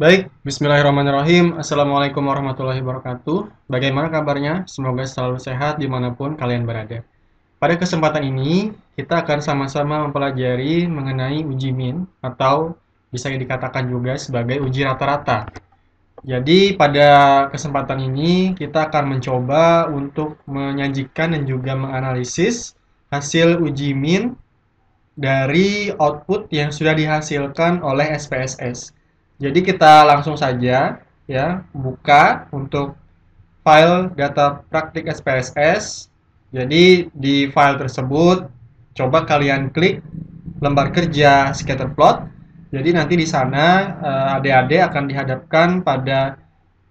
Baik, bismillahirrahmanirrahim. Assalamualaikum warahmatullahi wabarakatuh. Bagaimana kabarnya? Semoga selalu sehat dimanapun kalian berada. Pada kesempatan ini, kita akan sama-sama mempelajari mengenai uji min atau bisa dikatakan juga sebagai uji rata-rata. Jadi, pada kesempatan ini, kita akan mencoba untuk menyajikan dan juga menganalisis hasil uji min dari output yang sudah dihasilkan oleh SPSS. Jadi kita langsung saja ya buka untuk file data praktik SPSS. Jadi di file tersebut coba kalian klik lembar kerja scatter plot. Jadi nanti di sana adik-adik akan dihadapkan pada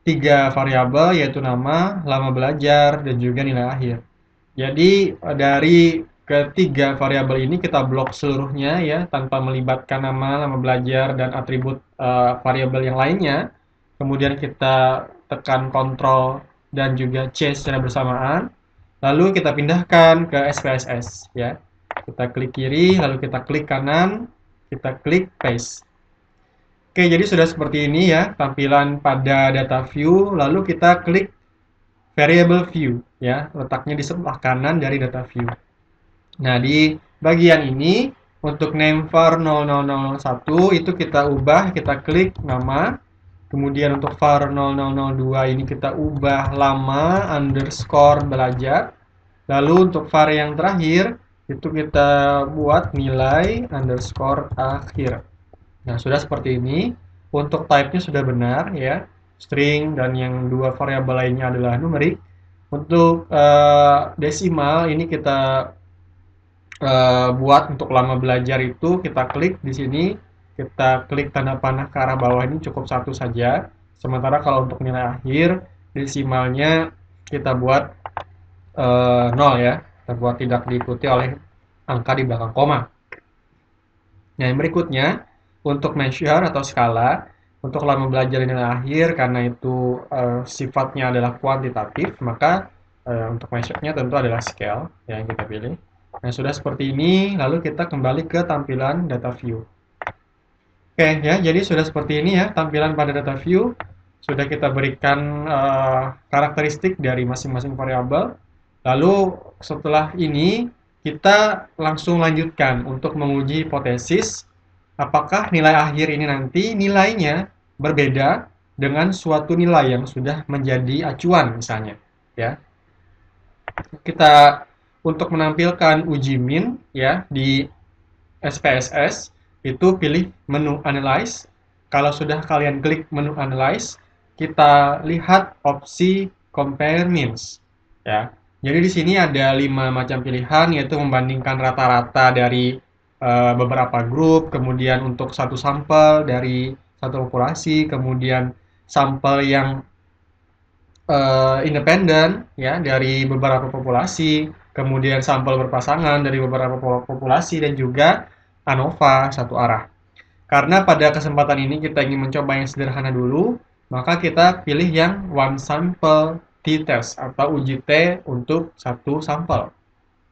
tiga variabel yaitu nama, lama belajar, dan juga nilai akhir. Jadi dari ketiga variabel ini kita blok seluruhnya ya tanpa melibatkan nama, lama belajar dan atribut variabel yang lainnya. Kemudian kita tekan Ctrl dan juga C secara bersamaan. Lalu kita pindahkan ke SPSS ya. Kita klik kiri, lalu kita klik kanan, kita klik paste. Oke, jadi sudah seperti ini ya tampilan pada data view. Lalu kita klik variable view ya, letaknya di sebelah kanan dari data view. Nah, di bagian ini untuk name var 0001 itu kita ubah, kita klik nama. Kemudian untuk var 0002 ini kita ubah lama underscore belajar. Lalu untuk var yang terakhir itu kita buat nilai underscore akhir. Nah, sudah seperti ini. Untuk type-nya sudah benar ya, string dan yang dua variabel lainnya adalah numerik. Untuk desimal ini kita buat untuk lama belajar itu kita klik di sini, kita klik tanda panah ke arah bawah ini cukup satu saja. Sementara kalau untuk nilai akhir desimalnya kita buat 0 ya, kita buat tidak diikuti oleh angka di belakang koma. Nah, yang berikutnya untuk measure atau skala, untuk lama belajar nilai akhir karena itu sifatnya adalah kuantitatif, maka untuk measure-nya tentu adalah scale yang kita pilih. Nah, sudah seperti ini, lalu kita kembali ke tampilan data view. Oke, ya, jadi sudah seperti ini ya tampilan pada data view. Sudah kita berikan karakteristik dari masing-masing variabel. Lalu setelah ini kita langsung lanjutkan untuk menguji hipotesis apakah nilai akhir ini nanti nilainya berbeda dengan suatu nilai yang sudah menjadi acuan misalnya ya. Kita untuk menampilkan uji min ya di SPSS itu pilih menu analyze. Kalau sudah kalian klik menu analyze, kita lihat opsi compare means ya. Jadi di sini ada 5 macam pilihan yaitu membandingkan rata-rata dari beberapa grup, kemudian untuk satu sampel dari satu populasi, kemudian sampel yang independen ya dari beberapa populasi, kemudian sampel berpasangan dari beberapa populasi dan juga ANOVA satu arah. Karena pada kesempatan ini kita ingin mencoba yang sederhana dulu, maka kita pilih yang one sample t-test atau uji T untuk satu sampel.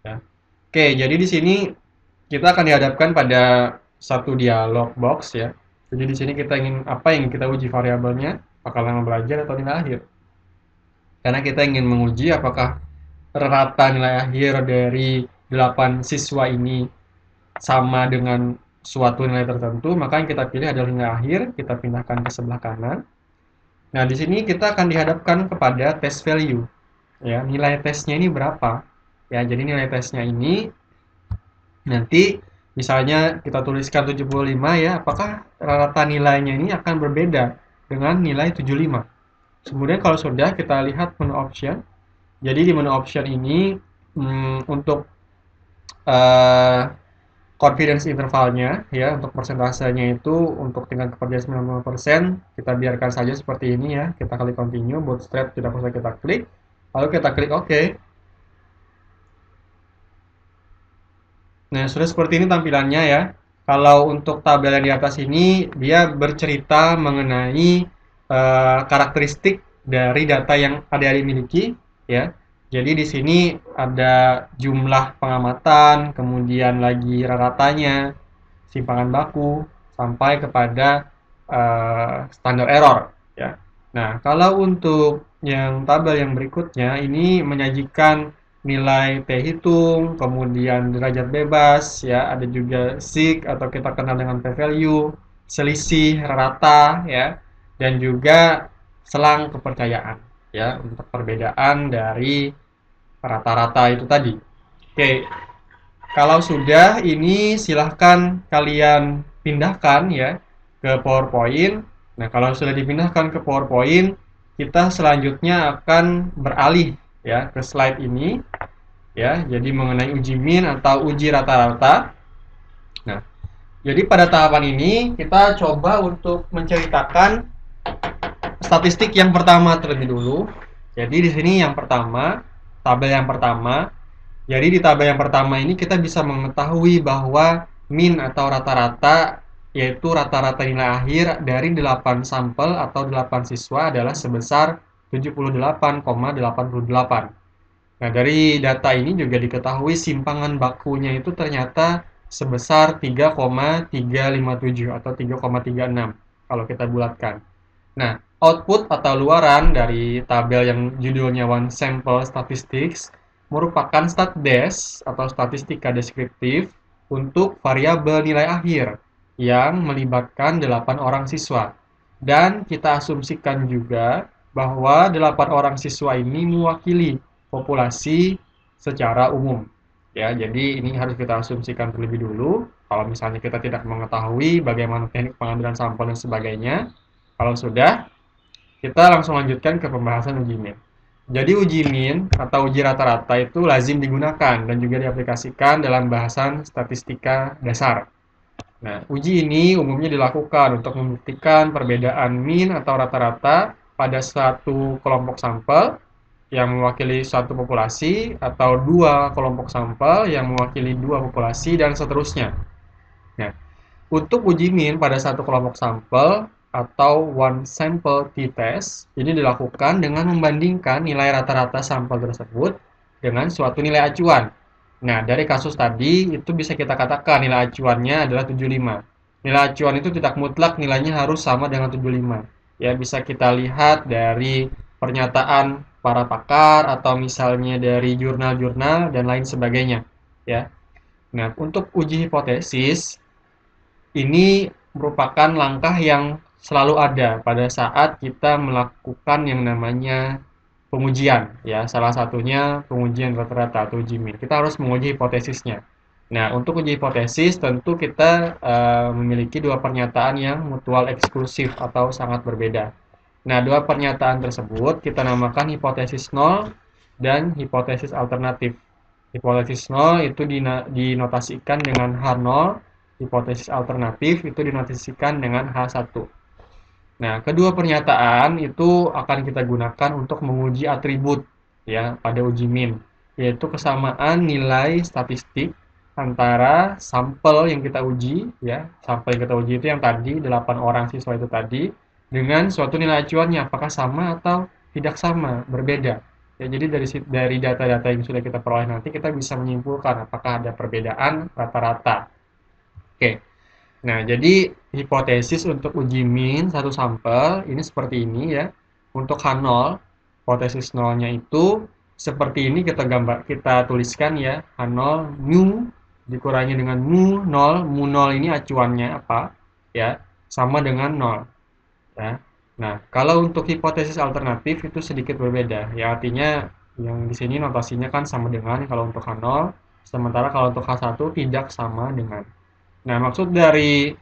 Ya. Oke, jadi di sini kita akan dihadapkan pada satu dialog box ya. Jadi di sini kita ingin apa yang kita uji variabelnya, apakah lama belajar atau nilai akhir. Karena kita ingin menguji apakah rata nilai akhir dari 8 siswa ini sama dengan suatu nilai tertentu, maka yang kita pilih adalah nilai akhir, kita pindahkan ke sebelah kanan. Nah, di sini kita akan dihadapkan kepada test value. Ya, nilai tesnya ini berapa? Ya, jadi nilai tesnya ini nanti misalnya kita tuliskan 75 ya, apakah rata nilainya ini akan berbeda dengan nilai 75? Kemudian kalau sudah kita lihat menu option. Jadi di menu option ini untuk confidence intervalnya ya untuk persentasenya itu untuk tingkat kepercayaan 90% kita biarkan saja seperti ini ya. Kita klik continue, bootstrap tidak usah kita klik. Lalu kita klik OK. Nah, sudah seperti ini tampilannya ya. Kalau untuk tabel yang di atas ini dia bercerita mengenai karakteristik dari data yang adik-adik miliki ya. Jadi di sini ada jumlah pengamatan, kemudian lagi ratanya, simpangan baku, sampai kepada standar error ya. Nah, kalau untuk yang tabel yang berikutnya ini menyajikan nilai T hitung, kemudian derajat bebas ya, ada juga SIG atau kita kenal dengan p-value, selisih rata ya, dan juga selang kepercayaan ya untuk perbedaan dari rata-rata itu tadi. Oke, kalau sudah, ini silahkan kalian pindahkan ya ke PowerPoint. Nah, kalau sudah dipindahkan ke PowerPoint, kita selanjutnya akan beralih ya ke slide ini ya. Jadi mengenai uji min atau uji rata-rata. Nah, jadi pada tahapan ini kita coba untuk menceritakan statistik yang pertama terlebih dulu. Jadi di sini yang pertama, tabel yang pertama. Jadi di tabel yang pertama ini kita bisa mengetahui bahwa min atau rata-rata yaitu rata-rata nilai akhir dari 8 sampel atau 8 siswa adalah sebesar 78,88. Nah, dari data ini juga diketahui simpangan bakunya itu ternyata sebesar 3,357 atau 3,36 kalau kita bulatkan. Nah, output atau luaran dari tabel yang judulnya One Sample Statistics merupakan stat-des atau statistika deskriptif untuk variabel nilai akhir yang melibatkan 8 orang siswa. Dan kita asumsikan juga bahwa 8 orang siswa ini mewakili populasi secara umum. Ya, jadi ini harus kita asumsikan terlebih dulu. Kalau misalnya kita tidak mengetahui bagaimana teknik pengambilan sampel dan sebagainya, kalau sudah, kita langsung lanjutkan ke pembahasan uji min. Jadi uji min atau uji rata-rata itu lazim digunakan dan juga diaplikasikan dalam bahasan statistika dasar. Nah, uji ini umumnya dilakukan untuk membuktikan perbedaan min atau rata-rata pada satu kelompok sampel yang mewakili suatu populasi atau dua kelompok sampel yang mewakili dua populasi dan seterusnya. Nah, untuk uji min pada satu kelompok sampel atau one sample t-test ini dilakukan dengan membandingkan nilai rata-rata sampel tersebut dengan suatu nilai acuan. Nah, dari kasus tadi itu bisa kita katakan nilai acuannya adalah 75. Nilai acuan itu tidak mutlak nilainya harus sama dengan 75. Ya, bisa kita lihat dari pernyataan para pakar atau misalnya dari jurnal-jurnal dan lain sebagainya, ya. Nah, untuk uji hipotesis ini merupakan langkah yang selalu ada pada saat kita melakukan yang namanya pengujian ya, salah satunya pengujian rata-rata atau uji min. Kita harus menguji hipotesisnya. Nah, untuk uji hipotesis tentu kita memiliki dua pernyataan yang mutual eksklusif atau sangat berbeda. Nah, dua pernyataan tersebut kita namakan hipotesis nol dan hipotesis alternatif. Hipotesis nol itu dinotasikan dengan H0, hipotesis alternatif itu dinotasikan dengan H1. Nah, kedua pernyataan itu akan kita gunakan untuk menguji atribut ya pada uji min, yaitu kesamaan nilai statistik antara sampel yang kita uji ya, sampel yang kita uji itu yang tadi 8 orang siswa itu tadi dengan suatu nilai acuannya apakah sama atau tidak sama, berbeda. Ya, jadi dari data-data yang sudah kita peroleh nanti kita bisa menyimpulkan apakah ada perbedaan rata-rata. Oke. Nah, jadi hipotesis untuk uji min satu sampel ini seperti ini ya. Untuk H0, hipotesis nolnya itu seperti ini kita tuliskan ya. H0 mu dikurangi dengan mu 0. Mu 0 ini acuannya apa? Ya, sama dengan 0. Ya. Nah, kalau untuk hipotesis alternatif itu sedikit berbeda. Ya, artinya yang di sini notasinya kan sama dengan kalau untuk H0, sementara kalau untuk H1 tidak sama dengan. Nah, maksud dari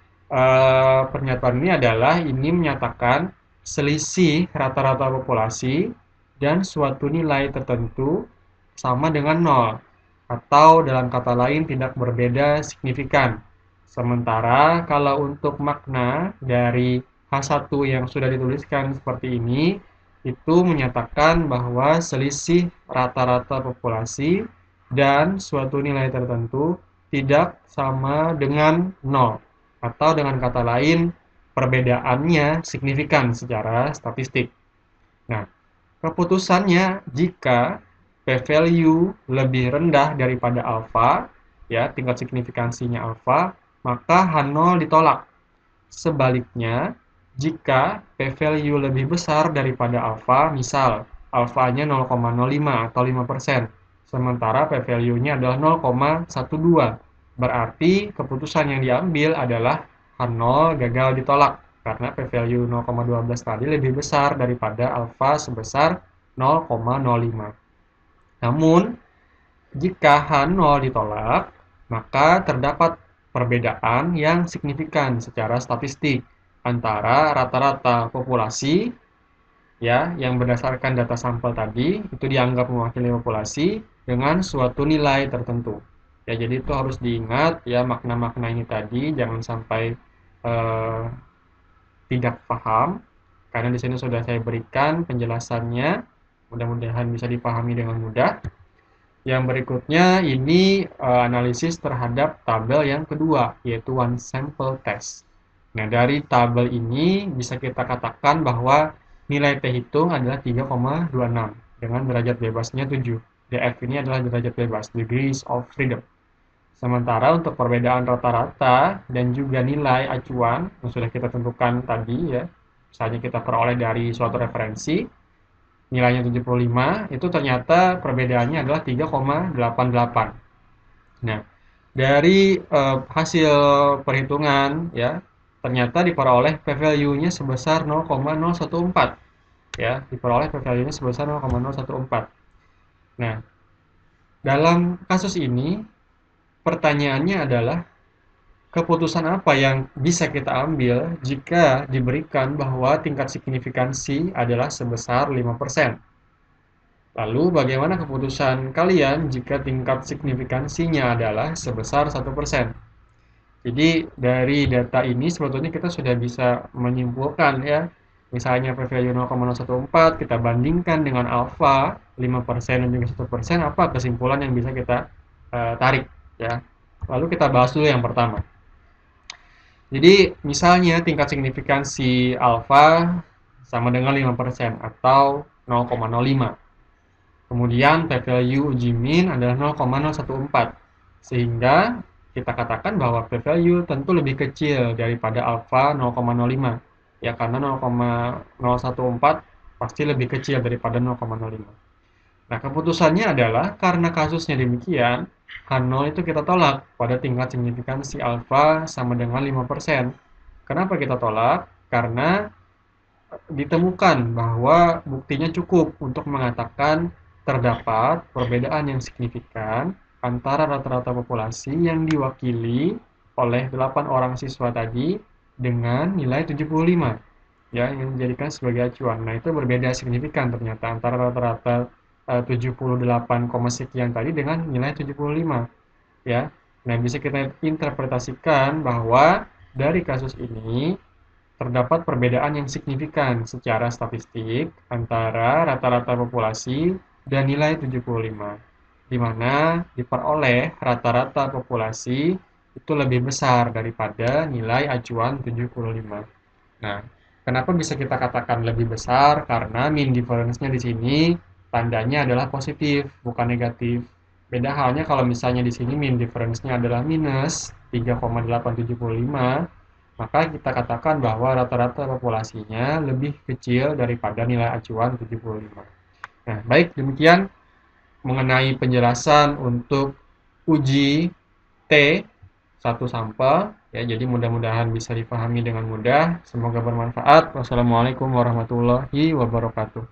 pernyataan ini adalah ini menyatakan selisih rata-rata populasi dan suatu nilai tertentu sama dengan 0 atau dalam kata lain tidak berbeda signifikan. Sementara kalau untuk makna dari H1 yang sudah dituliskan seperti ini itu menyatakan bahwa selisih rata-rata populasi dan suatu nilai tertentu tidak sama dengan 0 atau dengan kata lain perbedaannya signifikan secara statistik. Nah, keputusannya jika p-value lebih rendah daripada alfa, ya, tingkat signifikansinya alfa, maka H0 ditolak. Sebaliknya, jika p-value lebih besar daripada alfa, misal alfanya 0,05 atau 5%, sementara p-value-nya adalah 0,12. Berarti keputusan yang diambil adalah H0 gagal ditolak, karena p-value 0,12 tadi lebih besar daripada alfa sebesar 0,05. Namun, jika H0 ditolak, maka terdapat perbedaan yang signifikan secara statistik antara rata-rata populasi ya yang berdasarkan data sampel tadi itu dianggap mewakili populasi dengan suatu nilai tertentu. Ya, jadi itu harus diingat ya makna-makna ini tadi jangan sampai eh, tidak paham karena di sini sudah saya berikan penjelasannya. Mudah-mudahan bisa dipahami dengan mudah. Yang berikutnya ini analisis terhadap tabel yang kedua, yaitu one sample test. Nah, dari tabel ini bisa kita katakan bahwa nilai T hitung adalah 3,26 dengan derajat bebasnya 7. DF ini adalah derajat bebas, degrees of freedom. Sementara untuk perbedaan rata-rata dan juga nilai acuan yang sudah kita tentukan tadi ya, misalnya kita peroleh dari suatu referensi, nilainya 75, itu ternyata perbedaannya adalah 3,88. Nah, dari hasil perhitungan ya, ternyata diperoleh p-value-nya sebesar 0,014 ya, diperoleh p-value-nya sebesar 0,014. Nah, dalam kasus ini pertanyaannya adalah keputusan apa yang bisa kita ambil jika diberikan bahwa tingkat signifikansi adalah sebesar 5%. Lalu bagaimana keputusan kalian jika tingkat signifikansinya adalah sebesar 1%? Jadi dari data ini sebetulnya kita sudah bisa menyimpulkan ya. Misalnya p-value 0,014 kita bandingkan dengan alfa 5% dan juga 1%, apa kesimpulan yang bisa kita tarik ya. Lalu kita bahas dulu yang pertama. Jadi misalnya tingkat signifikansi alfa sama dengan 5% atau 0,05. Kemudian p-value uji min adalah 0,014. Sehingga kita katakan bahwa p-value tentu lebih kecil daripada alfa 0,05. Ya, karena 0,014 pasti lebih kecil daripada 0,05. Nah, keputusannya adalah karena kasusnya demikian, H0 itu kita tolak pada tingkat signifikansi alfa sama dengan 5%. Kenapa kita tolak? Karena ditemukan bahwa buktinya cukup untuk mengatakan terdapat perbedaan yang signifikan antara rata-rata populasi yang diwakili oleh 8 orang siswa tadi dengan nilai 75 ya yang dijadikan sebagai acuan. Nah, itu berbeda signifikan ternyata antara rata-rata 78, sekian tadi dengan nilai 75 ya. Nah, bisa kita interpretasikan bahwa dari kasus ini terdapat perbedaan yang signifikan secara statistik antara rata-rata populasi dan nilai 75, di mana diperoleh rata-rata populasi itu lebih besar daripada nilai acuan 75. Nah, kenapa bisa kita katakan lebih besar? Karena mean difference-nya di sini tandanya adalah positif, bukan negatif. Beda halnya kalau misalnya di sini mean difference-nya adalah minus 3,875, maka kita katakan bahwa rata-rata populasinya lebih kecil daripada nilai acuan 75. Nah, baik demikian mengenai penjelasan untuk uji T satu sampel ya, jadi mudah-mudahan bisa dipahami dengan mudah. Semoga bermanfaat. Wassalamualaikum warahmatullahi wabarakatuh.